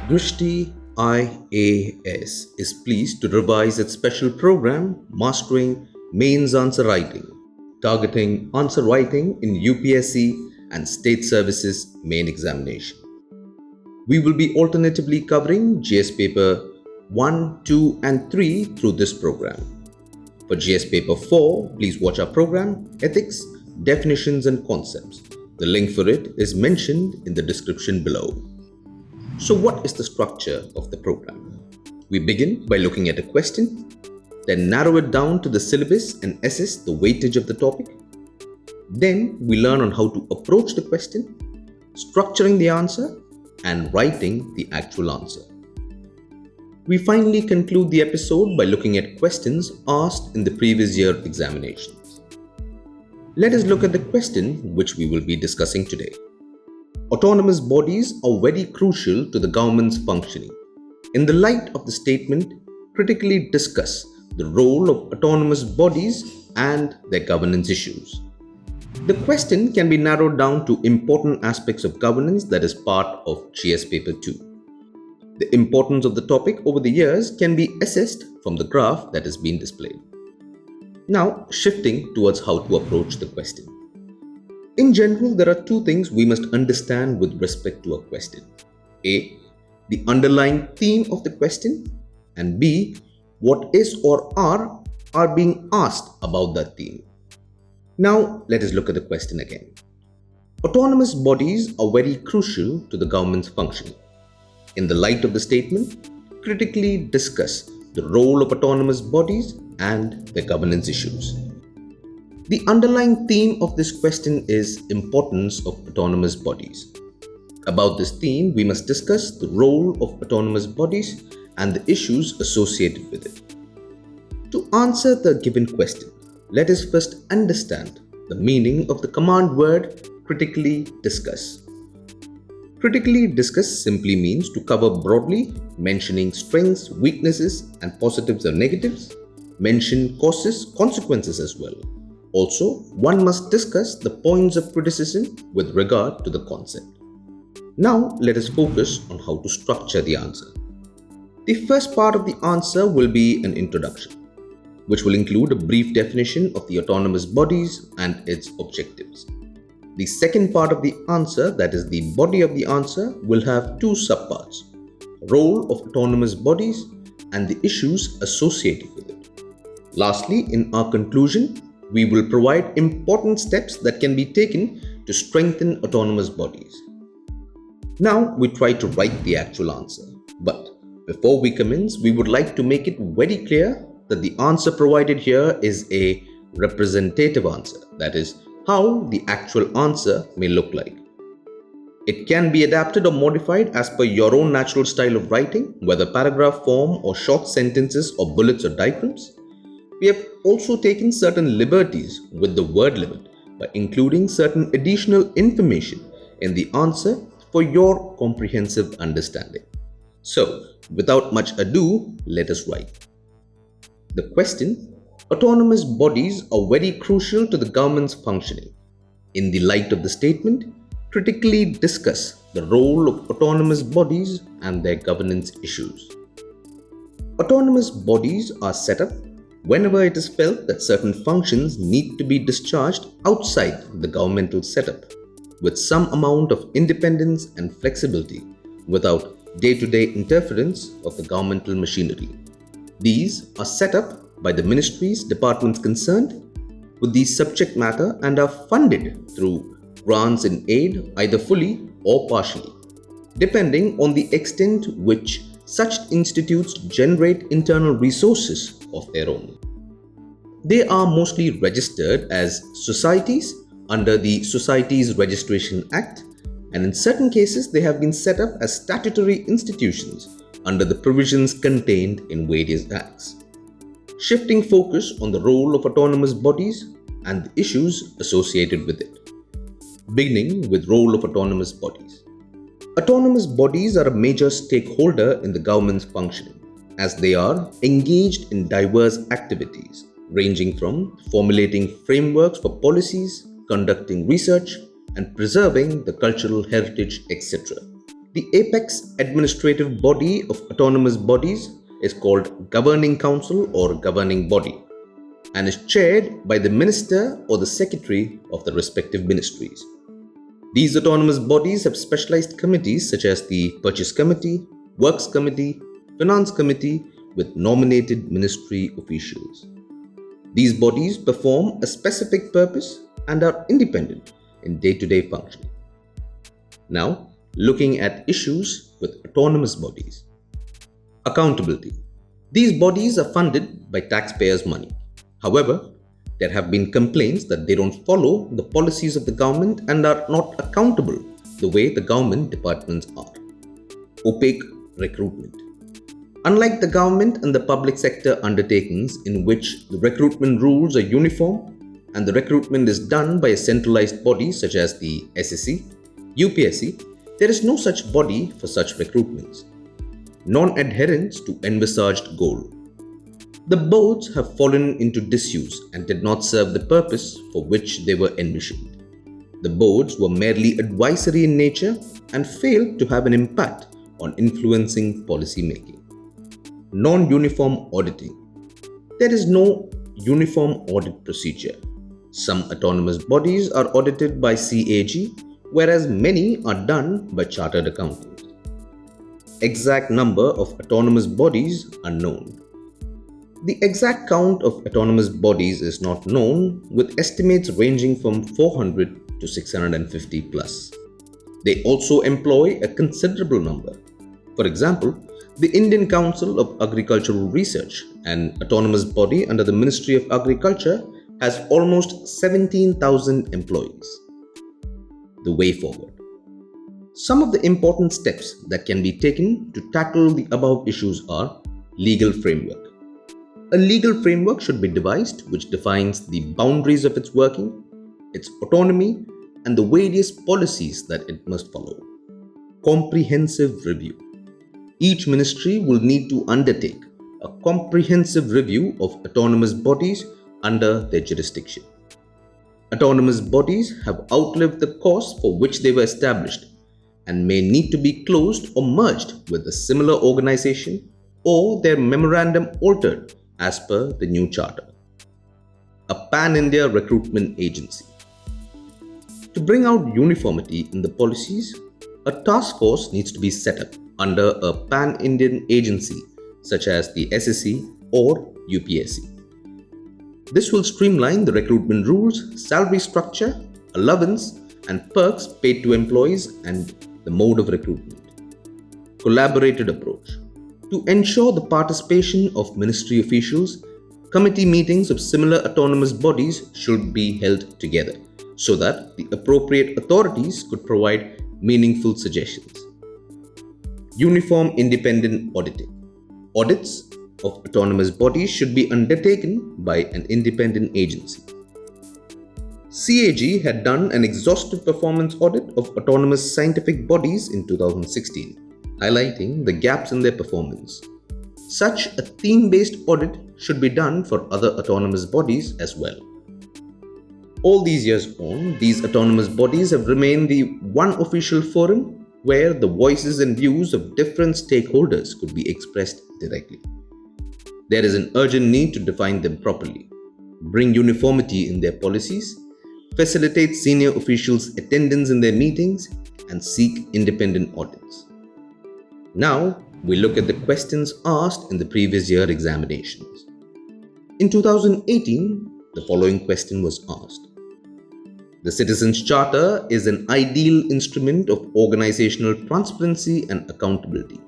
Drishti IAS is pleased to revise its special program Mastering Mains Answer Writing, targeting answer writing in UPSC and State Services Main Examination. We will be alternatively covering GS paper 1, 2, and 3 through this program. For GS paper 4, please watch our program Ethics, Definitions and Concepts. The link for it is mentioned in the description below. So what is the structure of the program? We begin by looking at a question, then narrow it down to the syllabus and assess the weightage of the topic. Then we learn on how to approach the question, structuring the answer, and writing the actual answer. We finally conclude the episode by looking at questions asked in the previous year examinations. Let us look at the question which we will be discussing today. Autonomous bodies are very crucial to the government's functioning. In the light of the statement, critically discuss the role of autonomous bodies and their governance issues. The question can be narrowed down to important aspects of governance that is part of GS paper 2. The importance of the topic over the years can be assessed from the graph that is being displayed. Now, shifting towards how to approach the question. In general, there are two things we must understand with respect to a question. A, the underlying theme of the question, and B, what is or are being asked about that theme. Now, let us look at the question again. Autonomous bodies are very crucial to the government's functioning. In the light of the statement, critically discuss the role of autonomous bodies and their governance issues. The underlying theme of this question is importance of autonomous bodies. About this theme, we must discuss the role of autonomous bodies and the issues associated with it. To answer the given question, let us first understand the meaning of the command word critically discuss. Critically discuss simply means to cover broadly, mentioning strengths, weaknesses, and positives or negatives, mention causes, consequences as well. Also, one must discuss the points of criticism with regard to the concept. Now, let us focus on how to structure the answer. The first part of the answer will be an introduction, which will include a brief definition of the autonomous bodies and its objectives. The second part of the answer, that is the body of the answer, will have two subparts: role of autonomous bodies and the issues associated with it. Lastly, in our conclusion, we will provide important steps that can be taken to strengthen autonomous bodies. Now we try to write the actual answer, but before we commence, we would like to make it very clear that the answer provided here is a representative answer, that is, how the actual answer may look like. It can be adapted or modified as per your own natural style of writing, whether paragraph form or short sentences or bullets or diagrams. We have also taken certain liberties with the word limit by including certain additional information in the answer for your comprehensive understanding. So, without much ado, let us write. The question: autonomous bodies are very crucial to the government's functioning. In the light of the statement, critically discuss the role of autonomous bodies and their governance issues. Autonomous bodies are set up whenever it is felt that certain functions need to be discharged outside the governmental setup, with some amount of independence and flexibility, without day-to-day interference of the governmental machinery. These are set up by the ministries, departments concerned with the subject matter and are funded through grants and aid, either fully or partially, depending on the extent which such institutes generate internal resources of their own. They are mostly registered as societies under the Societies Registration Act, and in certain cases they have been set up as statutory institutions under the provisions contained in various acts. Shifting focus on the role of autonomous bodies and the issues associated with it. Beginning with role of autonomous bodies. Autonomous bodies are a major stakeholder in the government's functioning, as they are engaged in diverse activities ranging from formulating frameworks for policies, conducting research, and preserving the cultural heritage, etc. The apex administrative body of autonomous bodies is called Governing Council or Governing Body and is chaired by the Minister or the Secretary of the respective ministries. These autonomous bodies have specialized committees such as the Purchase Committee, Works Committee, Finance Committee with nominated ministry officials. These bodies perform a specific purpose and are independent in day-to-day functioning. Now, looking at issues with autonomous bodies. Accountability. These bodies are funded by taxpayers' money. However, there have been complaints that they don't follow the policies of the government and are not accountable the way the government departments are. Opaque recruitment. Unlike the government and the public sector undertakings in which the recruitment rules are uniform and the recruitment is done by a centralized body such as the SSC, UPSC, there is no such body for such recruitments. Non-adherence to envisaged goal. The boards have fallen into disuse and did not serve the purpose for which they were envisioned. The boards were merely advisory in nature and failed to have an impact on influencing policy making. Non-uniform auditing. There is no uniform audit procedure. Some autonomous bodies are audited by CAG, whereas many are done by chartered accountants. Exact number of autonomous bodies are known. The exact count of autonomous bodies is not known, with estimates ranging from 400 to 650 plus. They also employ a considerable number. For example, the Indian Council of Agricultural Research, an autonomous body under the Ministry of Agriculture, has almost 17,000 employees. The way forward. Some of the important steps that can be taken to tackle the above issues are legal framework. A legal framework should be devised which defines the boundaries of its working, its autonomy, and the various policies that it must follow. Comprehensive review. Each ministry will need to undertake a comprehensive review of autonomous bodies under their jurisdiction. Autonomous bodies have outlived the cause for which they were established and may need to be closed or merged with a similar organization or their memorandum altered as per the new charter. A pan-India recruitment agency. To bring out uniformity in the policies, a task force needs to be set up under a pan-Indian agency such as the SSC or UPSC. This will streamline the recruitment rules, salary structure, allowance, and perks paid to employees and the mode of recruitment. Collaborated approach. To ensure the participation of ministry officials, committee meetings of similar autonomous bodies should be held together so that the appropriate authorities could provide meaningful suggestions. Uniform independent auditing. Audits of autonomous bodies should be undertaken by an independent agency. CAG had done an exhaustive performance audit of autonomous scientific bodies in 2016, highlighting the gaps in their performance. Such a theme-based audit should be done for other autonomous bodies as well. All these years on, these autonomous bodies have remained the one official forum where the voices and views of different stakeholders could be expressed directly. There is an urgent need to define them properly, bring uniformity in their policies, facilitate senior officials' attendance in their meetings, and seek independent audits. Now, we look at the questions asked in the previous year examinations. In 2018, the following question was asked. The Citizens' Charter is an ideal instrument of organizational transparency and accountability,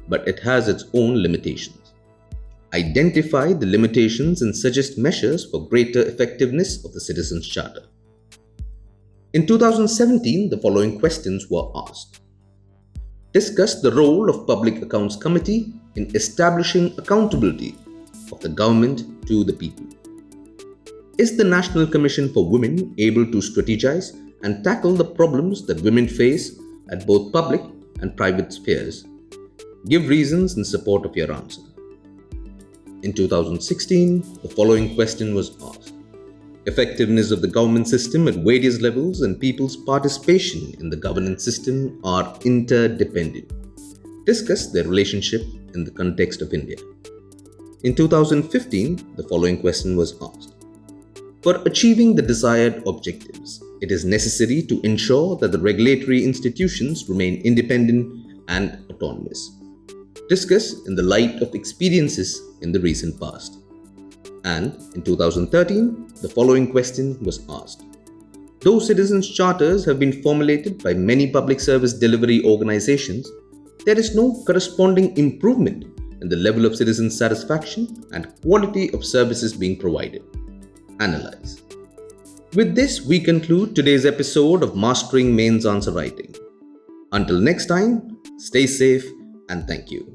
but it has its own limitations. Identify the limitations and suggest measures for greater effectiveness of the Citizens' Charter. In 2017, the following questions were asked. Discuss the role of Public Accounts Committee in establishing accountability of the government to the people. Is the National Commission for Women able to strategize and tackle the problems that women face at both public and private spheres? Give reasons in support of your answer. In 2016, the following question was asked. Effectiveness of the government system at various levels and people's participation in the governance system are interdependent. Discuss their relationship in the context of India. In 2015, the following question was asked. For achieving the desired objectives, it is necessary to ensure that the regulatory institutions remain independent and autonomous. Discuss in the light of experiences in the recent past. And in 2013, the following question was asked. Though citizens' charters have been formulated by many public service delivery organizations, there is no corresponding improvement in the level of citizen satisfaction and quality of services being provided. Analyze. With this, we conclude today's episode of Mastering Mains Answer Writing. Until next time, stay safe and thank you.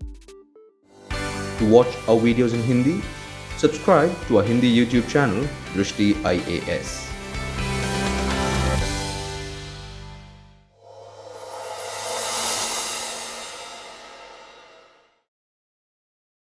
To watch our videos in Hindi, subscribe to our Hindi YouTube channel Drishti IAS.